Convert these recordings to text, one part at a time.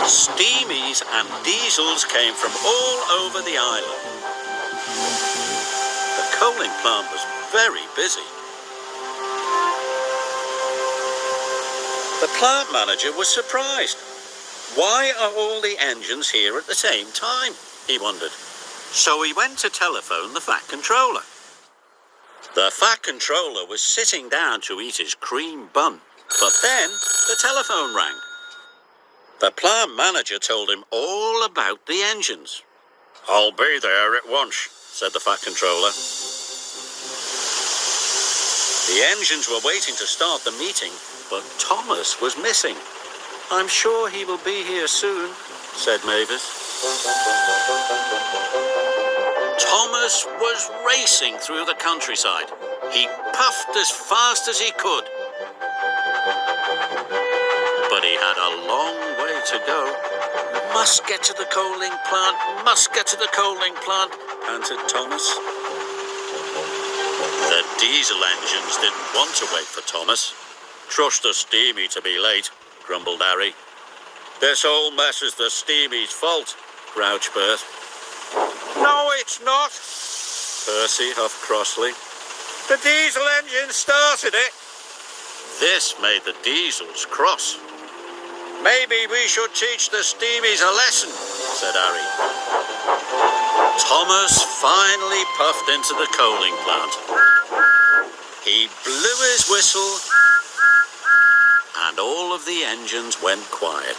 Steamies and diesels came from all over the island. The coaling plant was very busy. The plant manager was surprised. Why are all the engines here at the same time? He wondered. So he went to telephone the Fat Controller. The Fat Controller was sitting down to eat his cream bun, but then the telephone rang. The plant manager told him all about the engines. "I'll be there at once," said the Fat Controller. The engines were waiting to start the meeting, but Thomas was missing. "I'm sure he will be here soon," said Mavis. Thomas was racing through the countryside. He puffed as fast as he could. But he had a long way to go. "Must get to the coaling plant, must get to the coaling plant," panted Thomas. The diesel engines didn't want to wait for Thomas. "Trust the Steamy to be late," grumbled Harry. "This whole mess is the Steamy's fault," grouched Bert. "No, it's not," Percy huffed crossly. "The diesel engine started it." This made the diesels cross. "Maybe we should teach the Steamies a lesson," said Harry. Thomas finally puffed into the coaling plant. He blew his whistle, and all of the engines went quiet.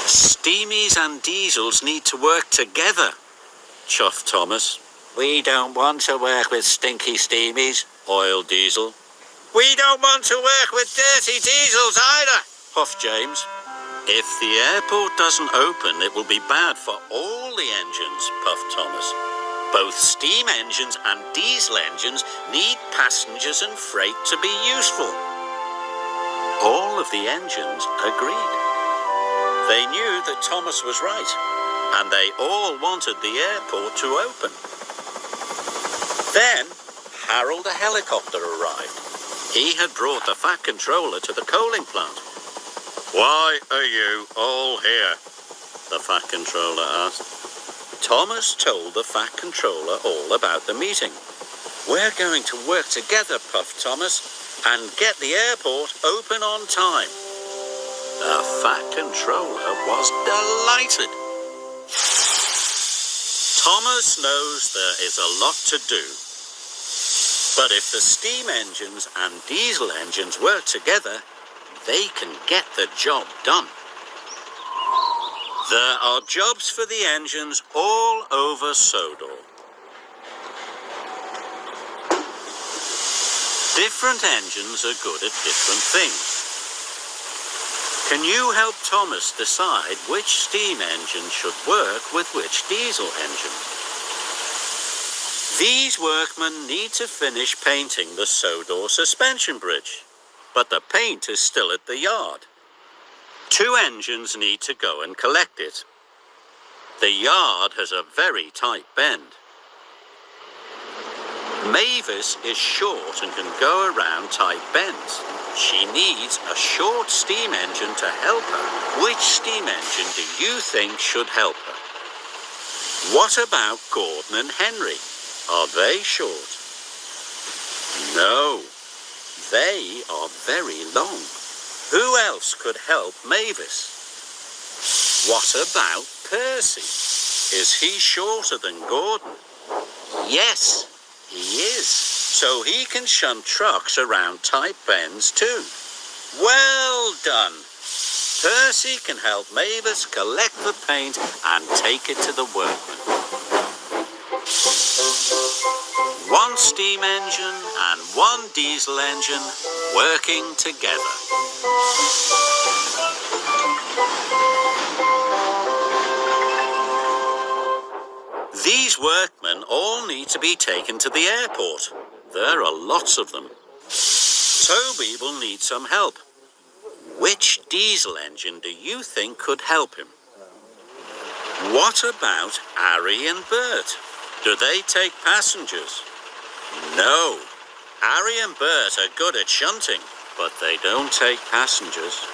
"Steamies and diesels need to work together," chuffed Thomas. "We don't want to work with stinky Steamies," oiled Diesel. "We don't want to work with dirty diesels either," huffed James. "If the airport doesn't open, it will be bad for all the engines," puffed Thomas. "Both steam engines and diesel engines need passengers and freight to be useful." All of the engines agreed. They knew that Thomas was right, and they all wanted the airport to open. Then Harold the helicopter arrived. He had brought the Fat Controller to the coaling plant. "Why are you all here?" the Fat Controller asked. Thomas told the Fat Controller all about the meeting. "We're going to work together," puffed Thomas, "and get the airport open on time." The Fat Controller was delighted. Thomas knows there is a lot to do. But if the steam engines and diesel engines work together, they can get the job done. There are jobs for the engines all over Sodor. Different engines are good at different things. Can you help Thomas decide which steam engine should work with which diesel engine? These workmen need to finish painting the Sodor suspension bridge, but the paint is still at the yard. 2 engines need to go and collect it. The yard has a very tight bend. Mavis is short and can go around tight bends. She needs a short steam engine to help her. Which steam engine do you think should help her? What about Gordon and Henry? Are they short? No, they are very long. Who else could help Mavis? What about Percy? Is he shorter than Gordon? Yes, he is. So he can shunt trucks around tight bends too. Well done. Percy can help Mavis collect the paint and take it to the workmen. 1 steam engine and 1 diesel engine working together. These workmen all need to be taken to the airport. There are lots of them. Toby will need some help. Which diesel engine do you think could help him? What about Harry and Bert? Do they take passengers? No. Harry and Bert are good at shunting, but they don't take passengers.